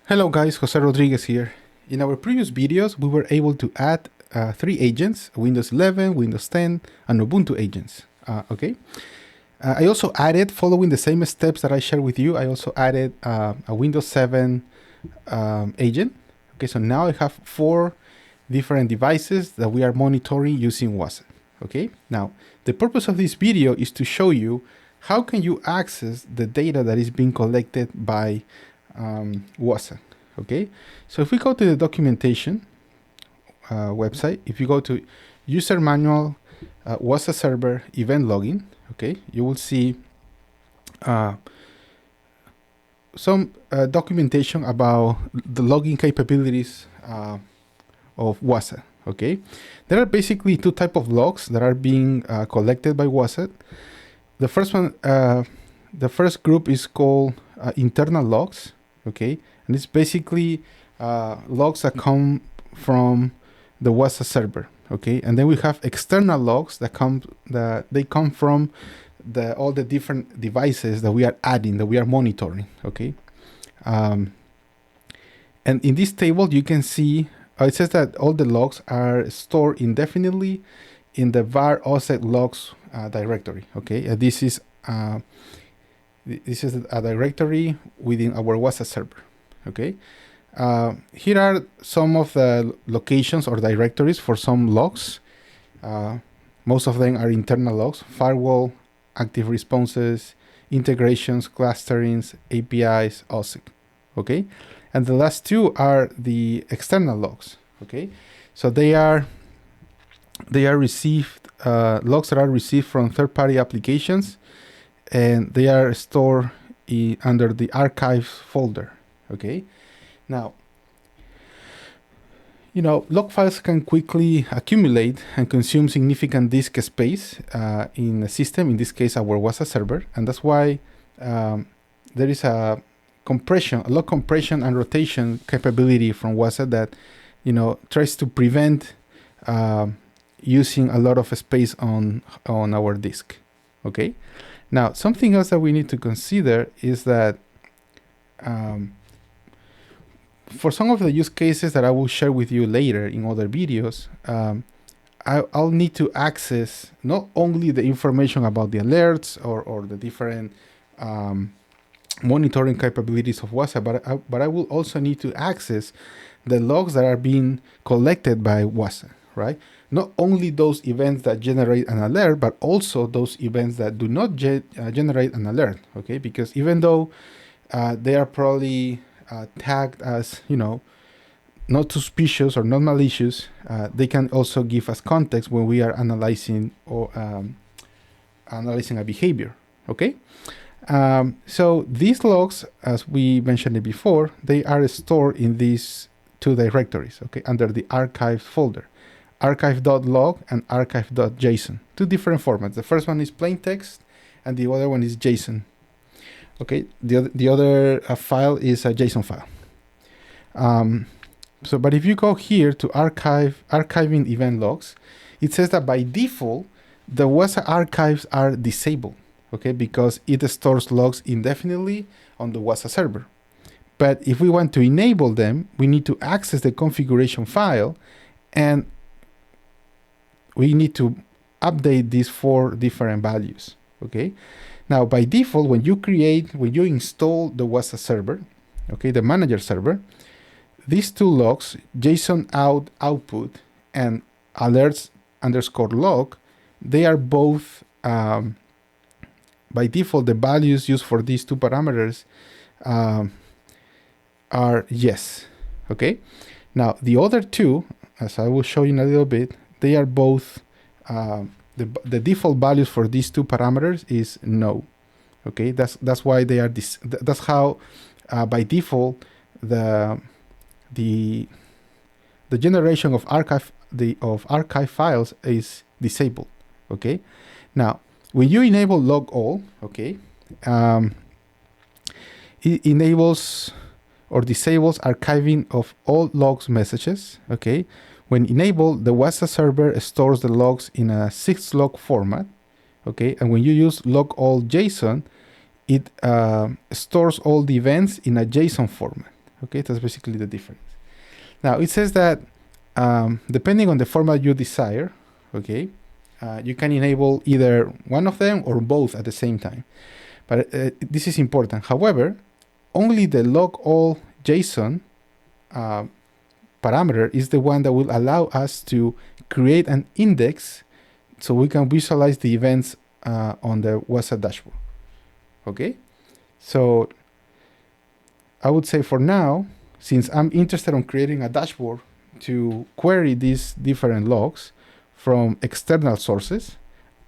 Hello guys, Jose Rodriguez here. In our previous videos, we were able to add 3 agents, Windows 11, Windows 10, and Ubuntu agents. I also added, following the same steps that I shared with you, I also added a Windows 7 agent. Okay, so now I have 4 different devices that we are monitoring using WAZUH. Okay, now the purpose of this video is to show you how can you access the data that is being collected by WAZUH. Okay, so if we go to the documentation website, if you go to user manual WAZUH server event login, okay, you will see some documentation about the login capabilities of WAZUH. Okay, there are basically 2 types of logs that are being collected by WAZUH. The first one, the first group is called internal logs. Okay, and it's basically logs that come from the WAZUH server. Okay, and then we have external logs that come from all the different devices that we are adding, that we are monitoring. Okay, and in this table you can see it says that all the logs are stored indefinitely in the var offset logs directory. Okay, this is a directory within our WAZUH server. Okay, here are some of the locations or directories for some logs. Most of them are internal logs: firewall, active responses, integrations, clusterings, APIs, OSIC. Okay, and the last 2 are the external logs. Okay, so they are received logs that are received from third-party applications, and they are stored under the archives folder. Okay, now, log files can quickly accumulate and consume significant disk space in a system, in this case our WAZUH server, and that's why there is a log compression and rotation capability from WAZUH that tries to prevent using a lot of space on our disk. Okay, now something else that we need to consider is that for some of the use cases that I will share with you later in other videos, I'll need to access not only the information about the alerts or the different monitoring capabilities of WAZUH, but I will also need to access the logs that are being collected by WAZUH, right? Not only those events that generate an alert, but also those events that do not generate an alert. Okay, because even though they are probably tagged as not suspicious or not malicious, they can also give us context when we are analyzing a behavior. Okay, so these logs, as we mentioned it before, they are stored in these 2 directories. Okay, under the archive folder, archive.log and archive.json, 2 different formats. The first one is plain text and the other one is JSON. Okay, the other file is a JSON file. But if you go here to archiving event logs, it says that by default the WAZUH archives are disabled. Okay, because it stores logs indefinitely on the WAZUH server. But if we want to enable them, we need to access the configuration file, and we need to update these 4 different values. Okay, now by default, when you install the WAZUH server, okay, the manager server, these 2 logs, JSON output and alerts_log, they are both by default, the values used for these 2 parameters are yes. Okay, now the other 2, as I will show you in a little bit, they are both the default values for these 2 parameters is no. Okay, that's why they are that's how by default the generation of archive files is disabled. Okay, now when you enable log all, okay, it enables or disables archiving of all logs messages. Okay, when enabled, the WAZUH server stores the logs in a 6-log format. Okay, and when you use log all JSON, it stores all the events in a JSON format. Okay, that's basically the difference. Now it says that depending on the format you desire, okay, you can enable either one of them or both at the same time. But this is important. However, only the log all JSON parameter is the one that will allow us to create an index so we can visualize the events on the WAZUH dashboard. Okay, so I would say for now, since I'm interested in creating a dashboard to query these different logs from external sources,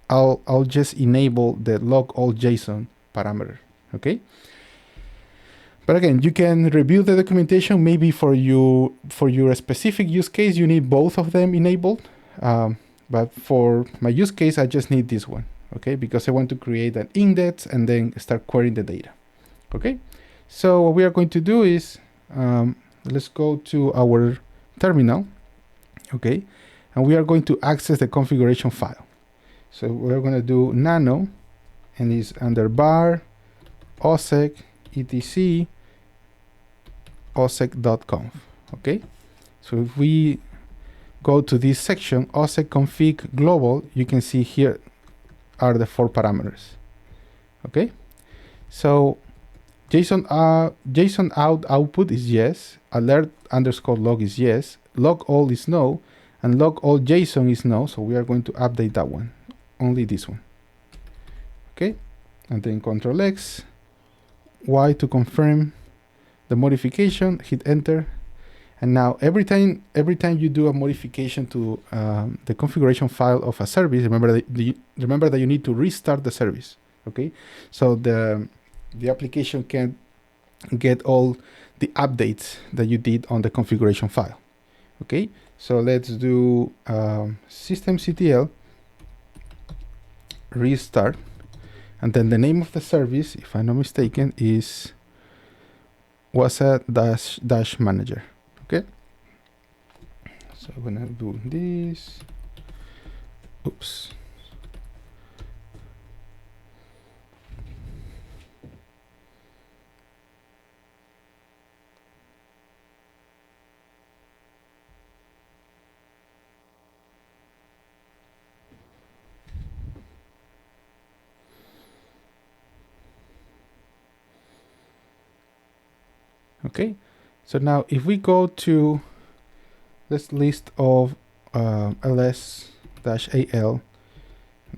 I'll just enable the log all JSON parameter. Okay. But again, you can review the documentation. Maybe for your specific use case, you need both of them enabled. But for my use case, I just need this one, okay? Because I want to create an index and then start querying the data, okay? So what we are going to do is, let's go to our terminal, okay? And we are going to access the configuration file. So we're going to do nano, and it's under var osec etc osec.conf, okay? So if we go to this section, osec config global, you can see here are the 4 parameters, okay? So JSON out output is yes, alert underscore log is yes, log all is no, and log all JSON is no, so we are going to update that one, only this one, okay? And then Control X, Y to confirm the modification, hit enter, and now every time you do a modification to the configuration file of a service, remember that you need to restart the service, okay? So the application can get all the updates that you did on the configuration file, okay? So let's do systemctl restart, and then the name of the service, if I'm not mistaken, is WAZUH dash manager, okay? So I'm gonna do this. Oops. Okay, so now if we go to this list of ls-al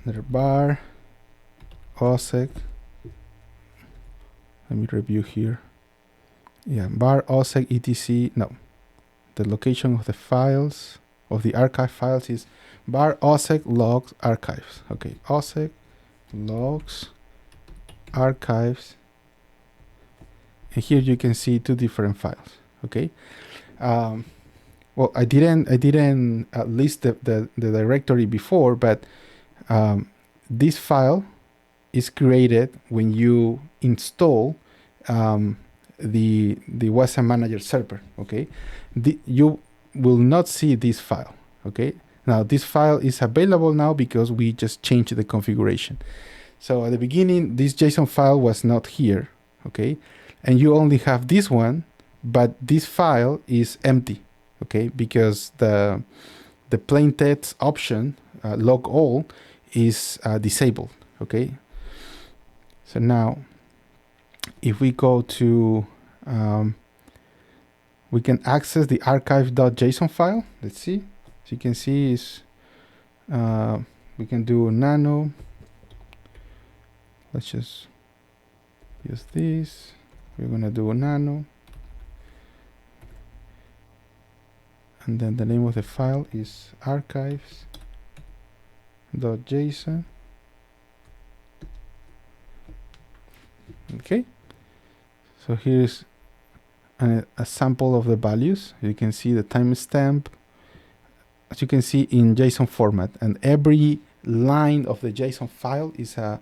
under var osec, let me review here. Yeah, var osec etc. No, the location of the files of the archive files is var osec logs archives. Okay, osec logs archives. And here you can see 2 different files, okay? Well, I didn't list the directory before, but this file is created when you install the WAZUH manager server, okay? You will not see this file, okay? Now this file is available now because we just changed the configuration. So at the beginning, this JSON file was not here, okay? And you only have this one, but this file is empty, okay? Because the plain text option, log all, is disabled, okay? So now, if we go to, we can access the archive.json file. Let's see. As you can see, is we can do nano. Let's just use this. We're gonna do nano, and then the name of the file is archives.json. Okay, so here's a sample of the values. You can see the timestamp, as you can see, in JSON format, and every line of the JSON file is an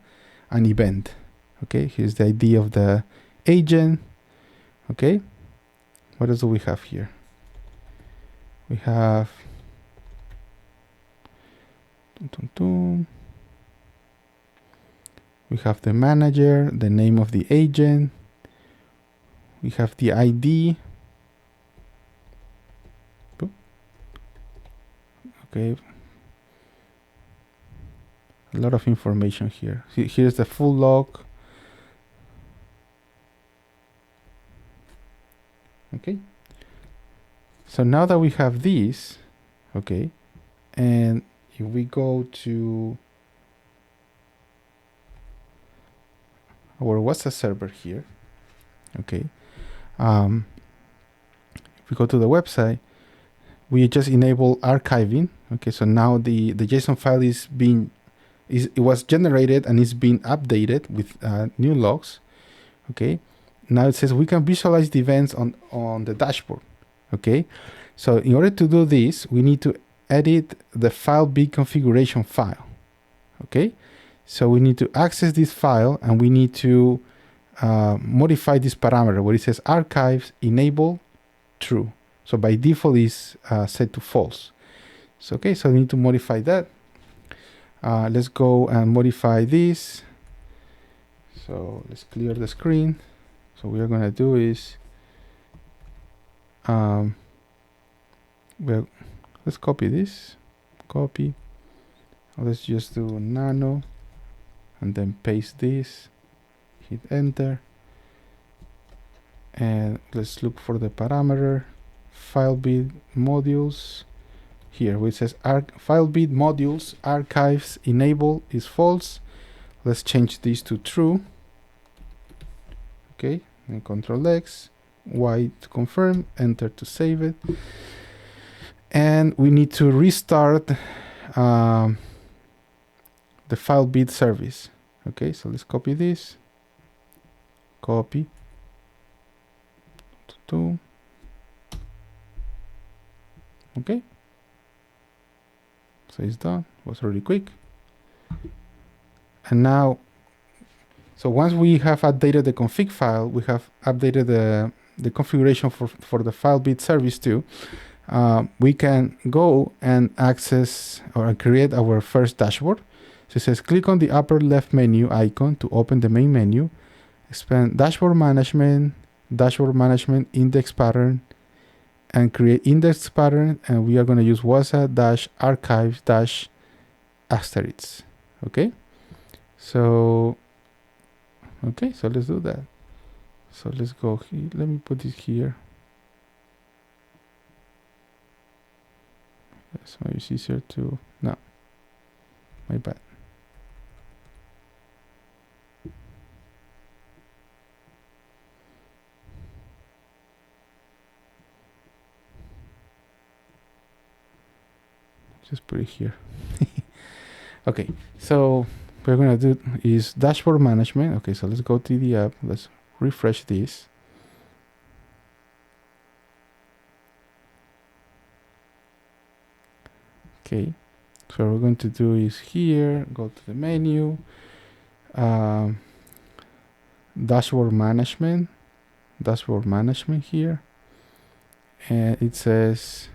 event. Okay, here's the ID of the agent. Okay, what else do we have here? We have we have the manager, the name of the agent, we have the ID, Okay. A lot of information here. Here's the full log. Okay. So now that we have these, okay, and if we go to our WhatsApp server here, okay, if we go to the website, we just enable archiving. Okay, so now the JSON file it was generated and is being updated with new logs. Okay, now it says we can visualize the events on the dashboard. Okay, so in order to do this, we need to edit the file bit configuration file. Okay, so we need to access this file and we need to modify this parameter where it says archives enable true. So by default is set to false. So okay, so we need to modify that. Let's go and modify this. So let's clear the screen. So what we're gonna do is well, let's copy this, copy. Let's just do nano and then paste this, hit enter, and let's look for the parameter file bit modules here, which says file bit modules archives enable is false. Let's change this to true. Okay, and Control X, Y to confirm, enter to save it. And we need to restart the file bit service. Okay, so let's copy this, copy, two. Okay, so it's done. It was really quick. And now, so once we have updated the config file, we have updated the configuration for the file bit service too. We can go and access or create our first dashboard. So it says click on the upper left menu icon to open the main menu, expand dashboard management, index pattern, and create index pattern, and we are going to use WAZUH-archives-asterisk. Okay, so let's do that. So let's go here. Let me put this here. So it's easier to, no, my bad. Just put it here. Okay, so what we're gonna do is dashboard management. Okay, so let's go to the app. Let's refresh this. Okay, so what we're going to do is here, go to the menu, dashboard management here, and it says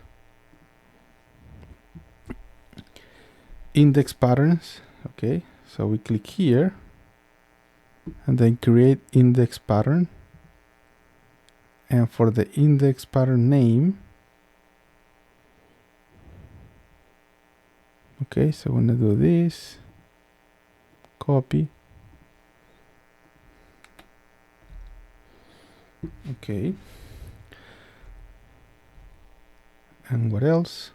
index patterns. Okay, so we click here and then create index pattern, and for the index pattern name, okay, so I'm gonna do this, copy, okay, and what else?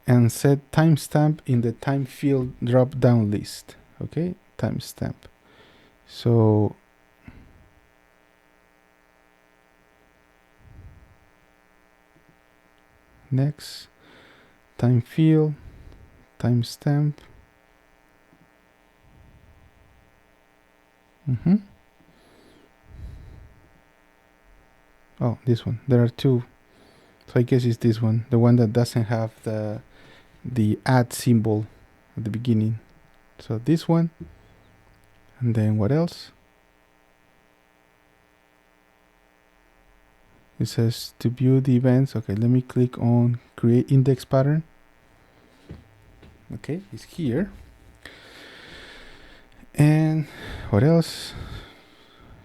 And set timestamp in the time field drop down list. Okay, timestamp. So next, time field, timestamp. Oh, this one. There are two. So I guess it's this one, the one that doesn't have the add symbol at the beginning. So this one, and then what else? It says to view the events. Okay, let me click on create index pattern. Okay, it's here. And what else?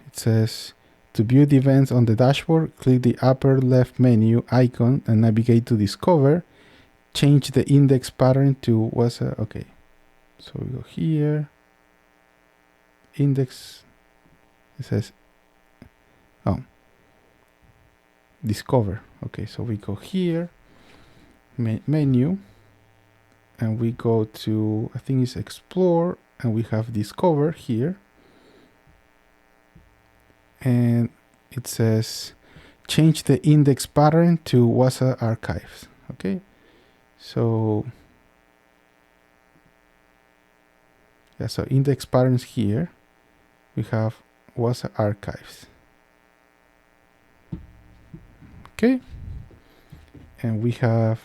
It says to view the events on the dashboard, click the upper left menu icon and navigate to discover change the index pattern to WAZUH. Okay, so we go here, index, it says, oh, discover. Okay, so we go here, menu, and we go to, I think it's explore, and we have discover here, and it says change the index pattern to WAZUH archives. Okay, so yeah, so index patterns here, we have WAZUH archives. Okay, and we have,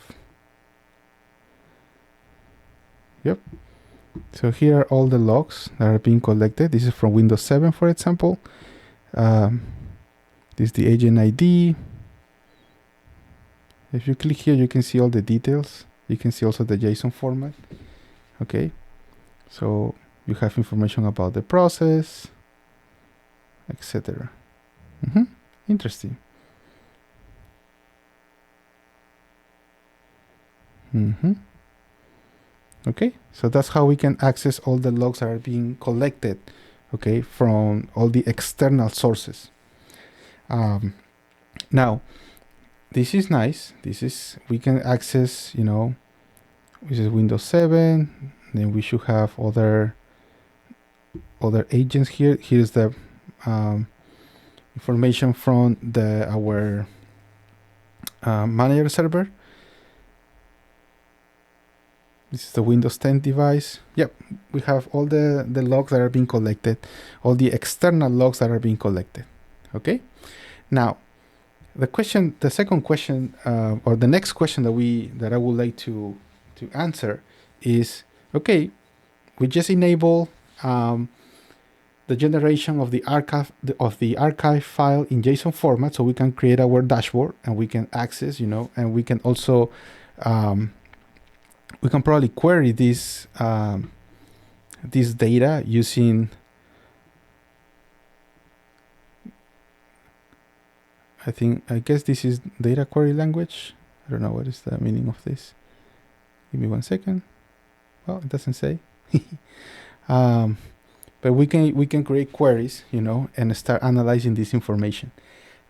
yep, so here are all the logs that are being collected. This is from Windows 7, for example. This is the agent ID. If you click here, you can see all the details. You can see also the JSON format. Okay, so you have information about the process, etc. Interesting. Okay, so that's how we can access all the logs that are being collected, okay, from all the external sources. Now, this is nice. This is, we can access, you know, this is Windows 7. Then we should have other agents here. Here's the information from our manager server. This is the Windows 10 device. Yep, we have all the logs that are being collected, all the external logs that are being collected. Okay, now the second question, or the next question that I would like to answer is, okay, we just enable the generation of the archive file in JSON format, so we can create our dashboard and we can access, you know, and we can also we can probably query this this data using, I guess this is data query language. I don't know what is the meaning of this. Give me 1 second. Well, it doesn't say. But we can create queries, you know, and start analyzing this information.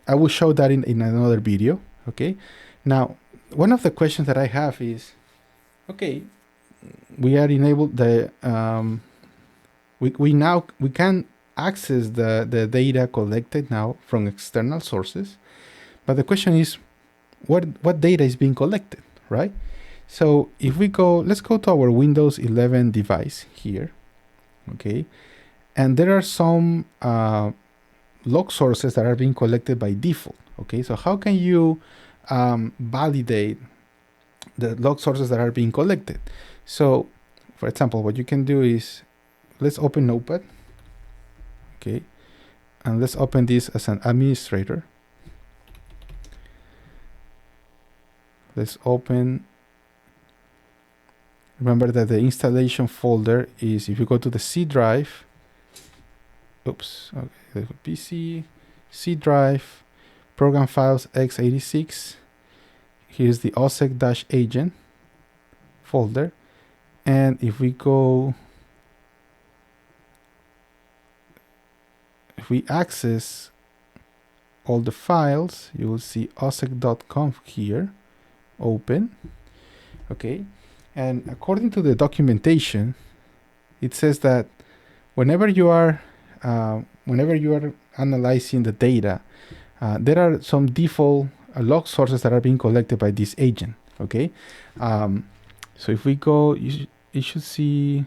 I will show that in another video. Okay. Now, one of the questions that I have is, okay, we are enabled the we can access the data collected now from external sources, but the question is, what data is being collected, right? So if we go, let's go to our Windows 11 device here, okay, and there are some log sources that are being collected by default. Okay, so how can you validate the log sources that are being collected? So, for example, what you can do is, let's open Notepad, okay, and let's open this as an administrator. Let's open, remember that the installation folder is, if you go to the C drive, oops, okay, PC, C drive, program files x86, here's the OSEC-agent folder, and if we go, if we access all the files, you will see osec.conf here, open, okay, and according to the documentation, it says that whenever you are analyzing the data, there are some default log sources that are being collected by this agent. Okay, so if we go, you should see,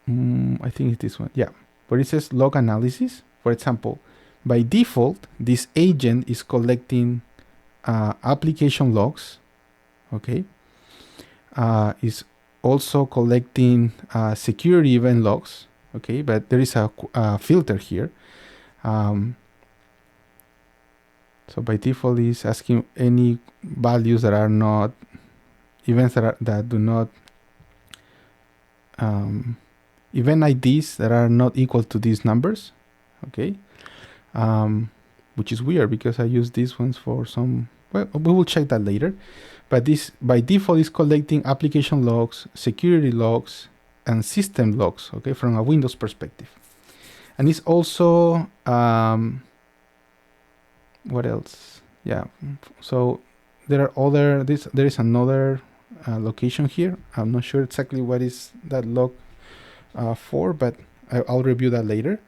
I think it's this one, yeah, where it says log analysis. For example, by default, this agent is collecting application logs. Okay, is also collecting security event logs. Okay, but there is a filter here. So by default, is asking any values that are not events that do not event IDs that are not equal to these numbers. Okay, which is weird because I use these ones for some Well, we will check that later. But this by default is collecting application logs, security logs, and system logs, okay, from a Windows perspective. And it's also, what else? Yeah, so there are other, there is another location here. I'm not sure exactly what is that log for, but I'll review that later.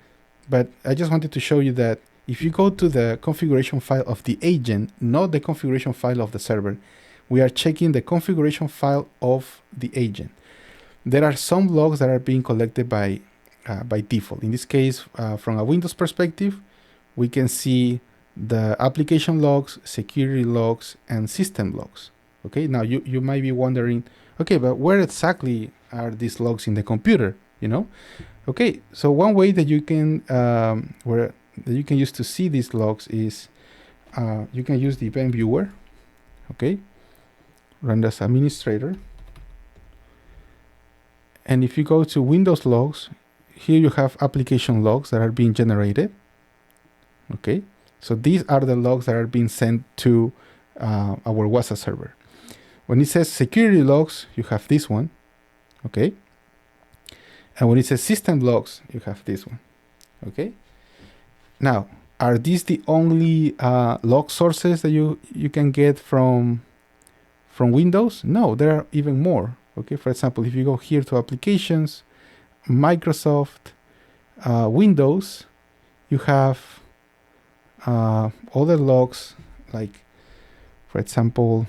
But I just wanted to show you that if you go to the configuration file of the agent, not the configuration file of the server, we are checking the configuration file of the agent. There are some logs that are being collected by default. In this case, from a Windows perspective, we can see the application logs, security logs, and system logs. Okay, now you might be wondering, okay, but where exactly are these logs in the computer? You know, okay. So one way that you can that you can use to see these logs is you can use the event viewer. Okay, run as administrator. And if you go to Windows logs, here you have application logs that are being generated. Okay, so these are the logs that are being sent to our WAZUH server. When it says security logs, you have this one. Okay, and when it says system logs, you have this one. Okay, now are these the only log sources that you can get from Windows? No, there are even more. Okay, for example, if you go here to applications, Microsoft, Windows, you have other logs, like, for example,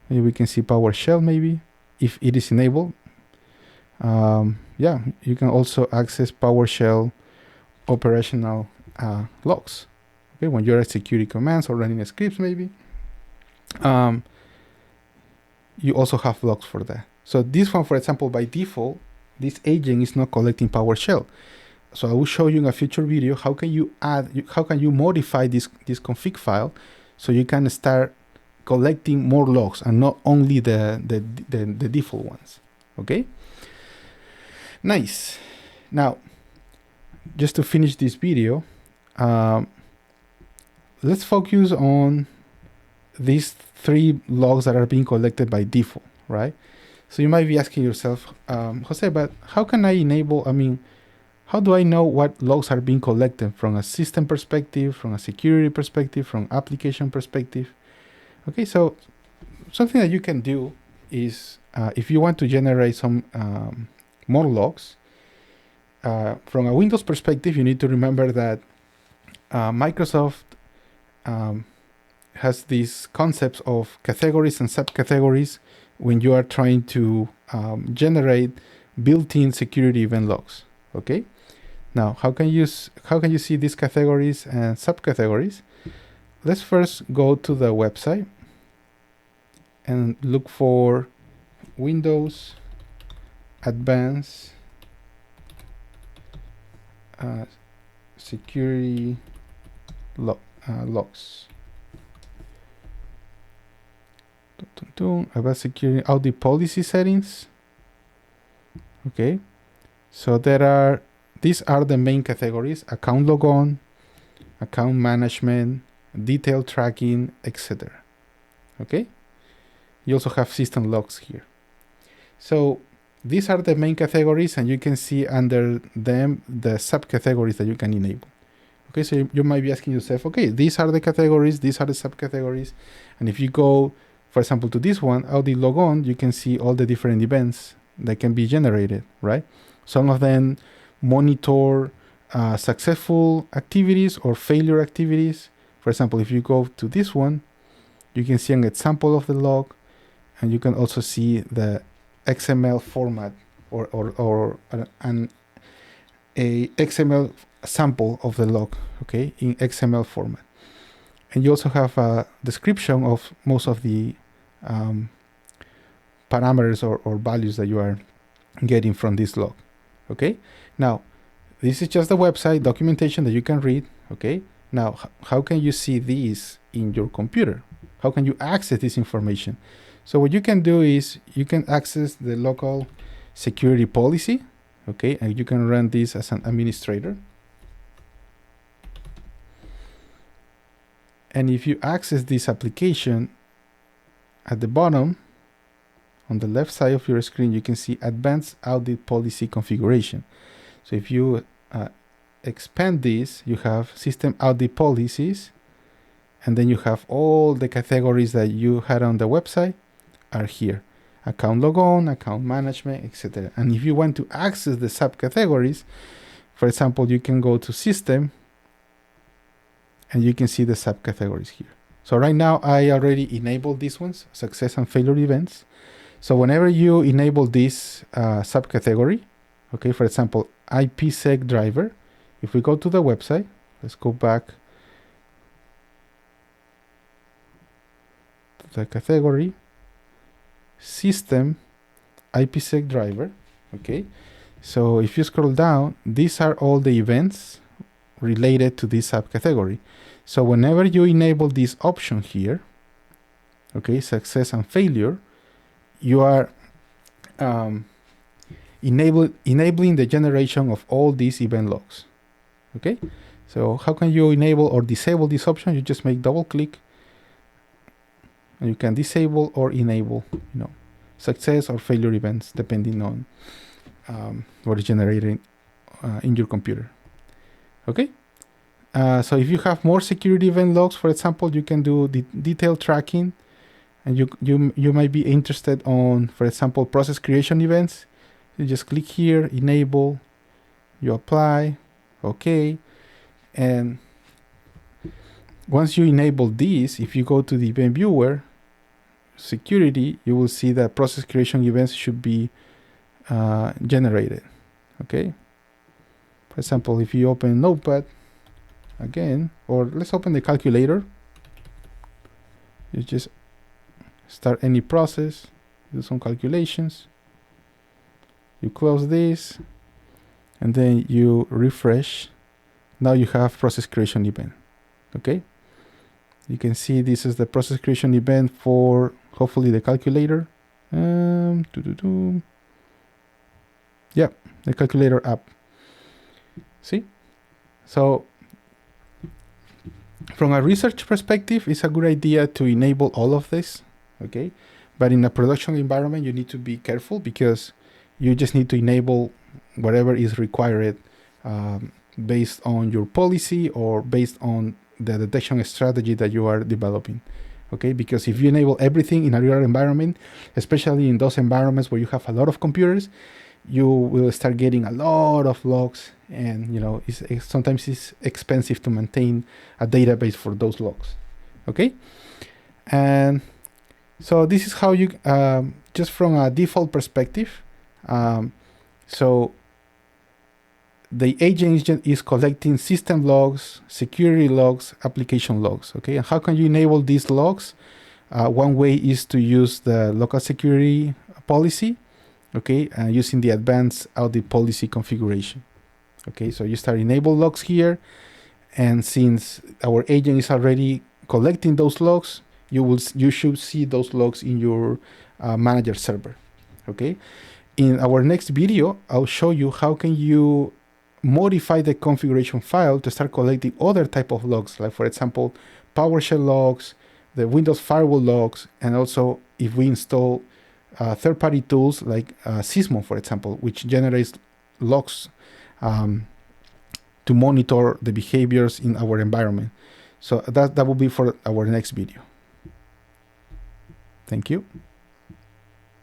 maybe we can see PowerShell, maybe, if it is enabled. Yeah, you can also access PowerShell operational logs. Okay, when you're executing commands or running scripts, maybe. You also have logs for that. So this one, for example, by default, this agent is not collecting PowerShell. So I will show you in a future video how can you modify this config file so you can start collecting more logs and not only the default ones. Okay. Nice. Now, just to finish this video, let's focus on these 3 logs that are being collected by default, right? So you might be asking yourself, Jose, but how can I enable, how do I know what logs are being collected from a system perspective, from a security perspective, from application perspective? Okay, so something that you can do is, if you want to generate some more logs, from a Windows perspective, you need to remember that Microsoft has these concepts of categories and subcategories when you are trying to generate built-in security event logs. Okay, now how can you see these categories and subcategories? Let's first go to the website and look for Windows Advanced Security logs. About security audit policy settings. Okay, so these are the main categories: account logon, account management, detail tracking, etc. Okay, you also have system logs here. So these are the main categories, and you can see under them the subcategories that you can enable. Okay, so you might be asking yourself, okay, these are the categories, these are the subcategories, and if you go, for example, to this one, audit logon, you can see all the different events that can be generated, right? Some of them monitor successful activities or failure activities. For example, if you go to this one, you can see an example of the log, and you can also see the XML format or a XML sample of the log, okay, in XML format. And you also have a description of most of the parameters or values that you are getting from this log. Okay, now this is just the website documentation that you can read. Okay, now how can you see these in your computer? How can you access this information? So what you can do is you can access the local security policy. Okay, and you can run this as an administrator. And if you access this application, at the bottom, on the left side of your screen, you can see Advanced Audit Policy Configuration. So if you expand this, you have System Audit Policies, and then you have all the categories that you had on the website are here. Account logon, account management, etc. And if you want to access the subcategories, for example, you can go to System, and you can see the subcategories here. So right now, I already enabled these ones, success and failure events. So whenever you enable this subcategory, okay, for example, IPsec driver, if we go to the website, let's go back to the category, system, IPsec driver, okay. So if you scroll down, these are all the events related to this subcategory. So whenever you enable this option here, okay, success and failure, you are enabling the generation of all these event logs. Okay, so how can you enable or disable this option? You just make double click, and you can disable or enable, success or failure events depending on what is generated in your computer. Okay, so if you have more security event logs, for example, you can do the detailed tracking. And you might be interested on, for example, process creation events. You just click here, enable, you apply, okay. And once you enable this, if you go to the event viewer, security, you will see that process creation events should be generated, okay. For example, if you open Notepad again, or let's open the calculator, you just start any process, do some calculations, you close this, and then you refresh. Now you have process creation event. Okay, you can see this is the process creation event for hopefully the calculator. Yeah, the calculator app. See, so from a research perspective, it's a good idea to enable all of this. Okay, but in a production environment, you need to be careful because you just need to enable whatever is required based on your policy or based on the detection strategy that you are developing. Okay, because if you enable everything in a real environment, especially in those environments where you have a lot of computers, you will start getting a lot of logs, and sometimes it's expensive to maintain a database for those logs. Okay, and so this is how you, just from a default perspective, so the agent is collecting system logs, security logs, application logs. Okay, and how can you enable these logs? One way is to use the local security policy, okay, using the advanced audit policy configuration. Okay, so you start enable logs here, and since our agent is already collecting those logs, you should see those logs in your manager server. Okay, in our next video, I'll show you how can you modify the configuration file to start collecting other type of logs, like for example PowerShell logs, the Windows firewall logs, and also if we install third-party tools like Sysmo, for example, which generates logs to monitor the behaviors in our environment. So that will be for our next video. Thank you.